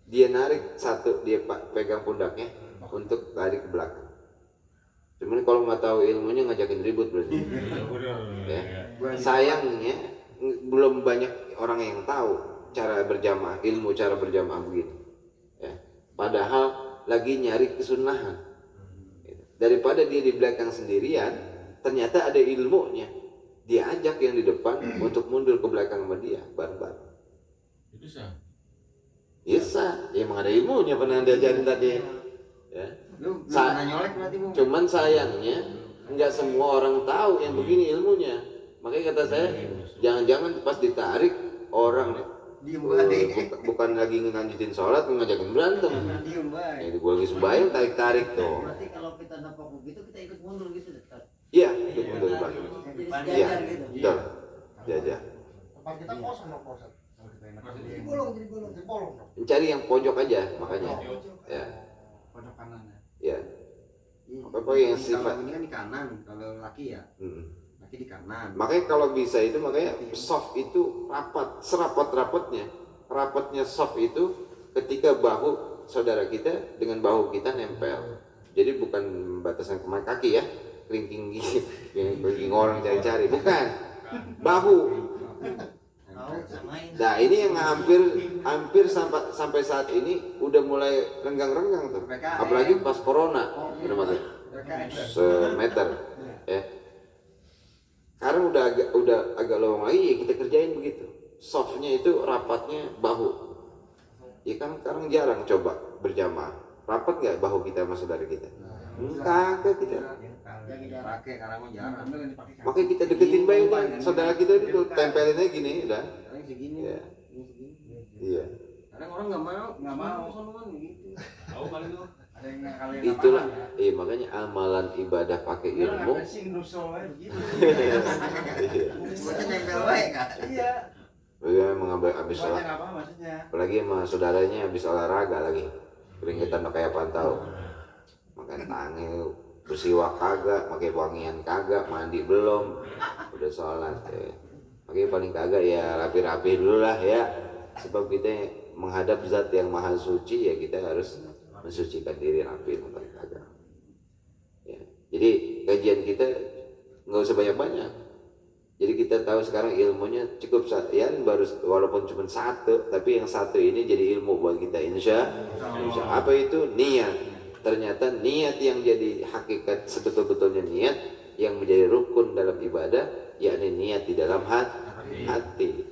dia narik satu, dia pegang pundaknya untuk lari ke belakang. Cuman kalau nggak tahu ilmunya ngajakin ribut berarti. Ya. Sayangnya belum banyak orang yang tahu cara berjamaah, ilmu cara berjamaah begitu. Ya. Padahal lagi nyari kesunahan. Daripada dia di belakang sendirian, ternyata ada ilmunya. Dia ajak yang di depan untuk mundur ke belakang sama dia, bareng-bareng. Itu sah. Iya sah, ya emang ada ilmunya pernah diajarin tadi. Ya. Lu belum Sa- pernah nyolek berarti mau. Cuman sayangnya nggak semua orang tahu yang begini ilmunya. Makanya kata saya, jangan-jangan pas ditarik orang Diem baik. bukan lagi ngelanjutin sholat, ngajakin berantem. Diem baik. Ini gue lagi sembahyang tarik-tarik tuh. Berarti kalau kita nampak begitu kita ikut mundur gitu Ustaz. Iya, betul Pak. Jadi Iya, sejajar gitu. betul. Jajah. Tempat kita kosong dong Pak Ustadz. Kalau kita enak Jadi bolong, jadi bolong. jadi bolong dong. Cari yang pojok aja makanya. Ya, Pojok kanan ya. ya. Iya. Apa yang Ini sifat- kalau ini kan di kanan, kalau laki ya. Mm. Laki di kanan. Makanya kalau bisa itu makanya soft itu rapat, serapat-rapatnya. Rapatnya soft itu ketika bahu saudara kita dengan bahu kita nempel. Jadi bukan batasan kemana kaki ya, kelingking gitu, kelingking orang cari-cari, bukan. Bahu. Samain. Nah ini yang hampir sampai saat ini udah mulai renggang-renggang tuh. Apalagi pas corona, udah mati semeter, ya. Sekarang udah agak lowong lagi, ya kita kerjain begitu. Softnya itu rapatnya bahu. Ya kan sekarang jarang coba berjamaah. Rapat nggak bahu kita sama saudara kita? Kagak kita. Pakai karang mah jarang. Makanya kita deketin baik kan saudara kita itu tempelinnya gini udah. Kadang segini. Iya. Ini segini. Iya. Kadang orang nggak mau sonoan gitu. Tahu paling tuh. Ada yang kali Itulah. Iya makanya amalan ibadah pakai ilmu. sih nusol aja begitu. Iya. Buatnya nempel baik kan. Iya. Bagaimana mengambil habis Buatnya sholat, apa maksudnya? apalagi sama saudaranya habis olahraga lagi, keringetan udah kayak pantau, makan tangi, bersiwak kagak, pakai wangian kagak, mandi belum, udah sholat. Ya. Makanya paling kagak ya rapi-rapi dulu lah ya, sebab kita menghadap zat yang maha suci ya kita harus mensucikan diri rapi paling kagak. Ya. Jadi kajian kita nggak usah banyak-banyak. Jadi kita tahu sekarang ilmunya cukup ya baru walaupun cuma satu, tapi yang satu ini jadi ilmu buat kita insya. Apa itu niat? Ternyata niat yang jadi hakikat sebetul-betulnya niat yang menjadi rukun dalam ibadah, yakni niat di dalam hati.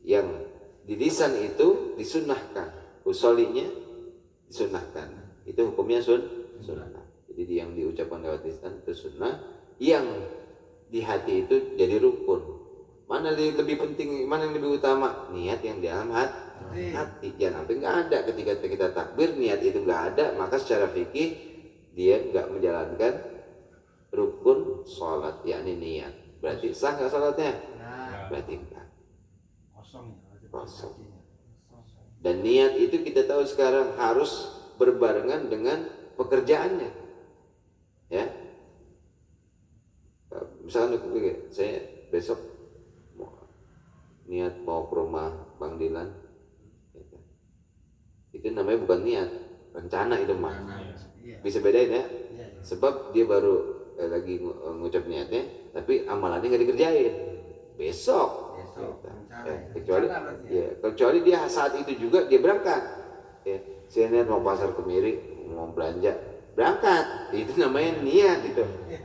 Yang di lisan itu disunahkan, usolinya disunahkan. Itu hukumnya sunnah. Jadi yang diucapkan lewat lisan itu sunnah, yang di hati itu jadi rukun. Mana yang lebih penting, mana yang lebih utama? Niat yang di dalam hati. Jangan sampai nggak ada ketika kita takbir niat itu nggak ada, maka secara fikih dia nggak menjalankan rukun sholat, yakni niat. Berarti sah nggak sholatnya? Berarti enggak. Kosong ya. Kosong. Dan niat itu kita tahu sekarang harus berbarengan dengan pekerjaannya, ya. Misalnya saya besok niat mau ke rumah Bang Dilan, itu namanya bukan niat, rencana itu mah. Bisa bedain ya, sebab dia baru lagi ngucap niatnya, tapi amalannya nggak dikerjain. Besok, kecuali dia saat itu juga dia berangkat. Ya, saya niat mau pasar Kemiri, mau belanja, berangkat, itu namanya niat itu.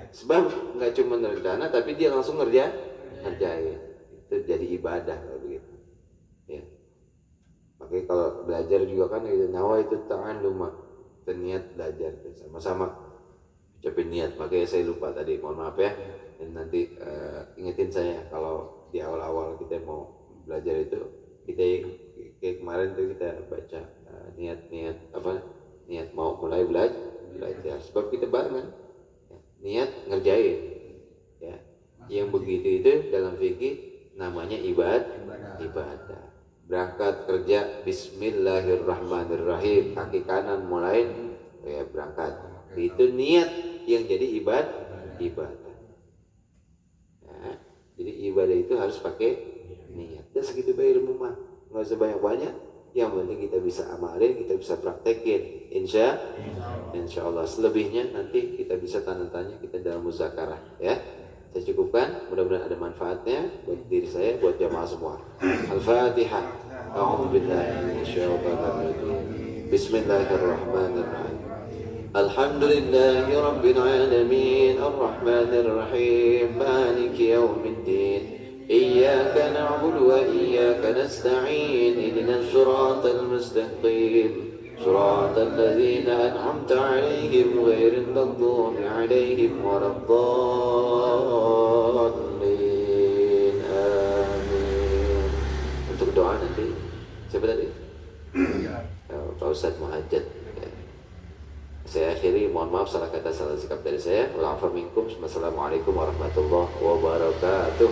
Sebab nggak cuma rencana, tapi dia langsung ngerjain. Itu jadi ibadah kalau begitu. Ya. Makanya kalau belajar juga kan nyawa itu ta'allum, niat belajar sama-sama ucapin niat. Makanya saya lupa tadi, mohon maaf ya. Dan nanti ingetin saya kalau di awal-awal kita mau belajar itu, kita kayak kemarin tuh kita baca niat mau mulai belajar. Sebab kita barengan niat ngerjain, ya. Yang begitu itu dalam fikih namanya ibadah. Berangkat kerja Bismillahirrahmanirrahim, kaki kanan mulai ya berangkat. Itu niat yang jadi ibadah. Ya, jadi ibadah itu harus pakai niat. Dan segitu baik ilmu mah, nggak usah banyak-banyak. Yang penting kita bisa amalin, kita bisa praktekin. Insya Allah. Selebihnya nanti kita bisa tanya-tanya kita dalam muzakarah, ya. Saya cukupkan, mudah-mudahan ada manfaatnya buat diri saya, buat jamaah semua. Al-Fatihah. A'udzubillahi minasyaitonir rajim. Bismillahirrahmanirrahim. Alhamdulillahi rabbil alamin, arrahmanir rahim, maliki yaumiddin. إياك نعبد وإياك نستعين اهدنا الصراط المستقيم صراط الذين أنعمت عليهم غير المغضوب عليهم ولا الضالين آمين. Untuk doa nanti siapa tadi? Pak Ustadz Muhajjad. Saya akhiri, mohon maaf salah kata salah sikap dari saya. Wassalamualaikum warahmatullahi wabarakatuh.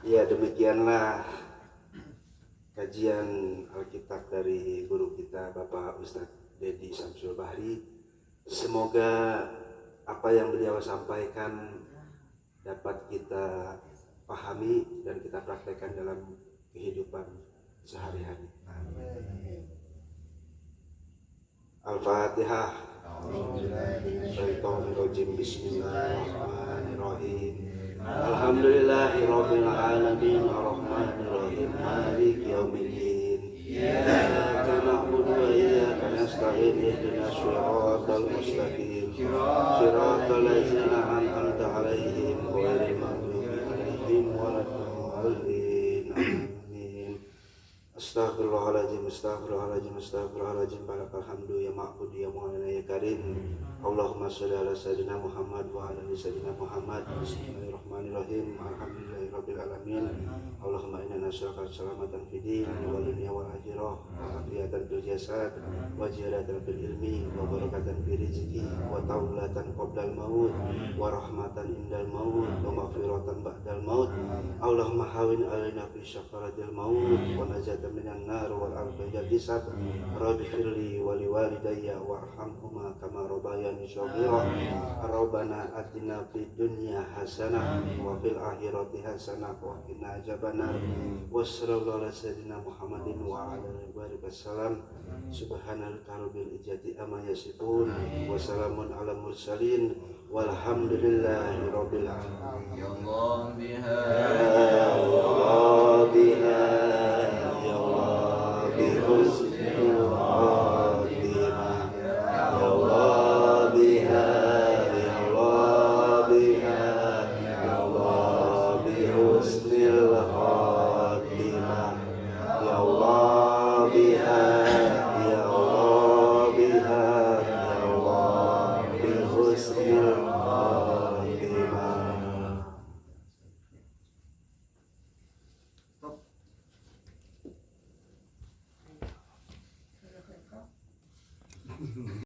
Ya, demikianlah kajian Alkitab dari guru kita Bapak Ustadz Dedi Samsul Bahri. Semoga apa yang beliau sampaikan dapat kita pahami dan kita praktekkan dalam kehidupan sehari-hari. Al-Fatihah. Syaitanirrajim. Bismillahirrahmanirrahim. Alhamdulillahirabbil alamin arrahmanirrahim maliki yaumiddin. Iyyaka na'budu wa iyyaka nasta'in ihdinas siratal mustaqim. Siratal ladzina an'amta 'alaihim ghairil maghdubi 'alaihim waladdallin. Amin. Astaghfirullahaladzim, astaghfirullahaladzim, astaghfirullahaladzim. Balakal hamdu ya ma'bud ya mu'alana ya karim. Allahumma sholli ala sayyidina Muhammad wa ala ali sayyidina Muhammad. Bismillahirrahmanirrahim. Alhamdulillahirabbil alamin. Allahumma inna nas'aluka salamatan fid din wal dunya wal akhirah wa afiyatan fil jasad wa ziyadatan fil ilmi wa barakatan fil rizqi wa taulatan qabla al maut wa rahmatan indal maut wa maghfiratan ba'dal maut. Allahumma hawin alaina fi syafaratil maut wa najatan minan nar wal arba'a hisab. Rabbi firli wa liwalidayya warhamhuma kama rabbayani shaghira. Rabbana atina fid dunya hasanah wa fil akhirati hasanah wa qina adzabannar. Wassallallahu ala sayyidina Muhammadin wa ala alihi wasallam. Subhanallah rabbil izzati amma yasifun wa salamun ala mursalin walhamdulillahi rabbil alamin. Ya Allah biha Ya Allah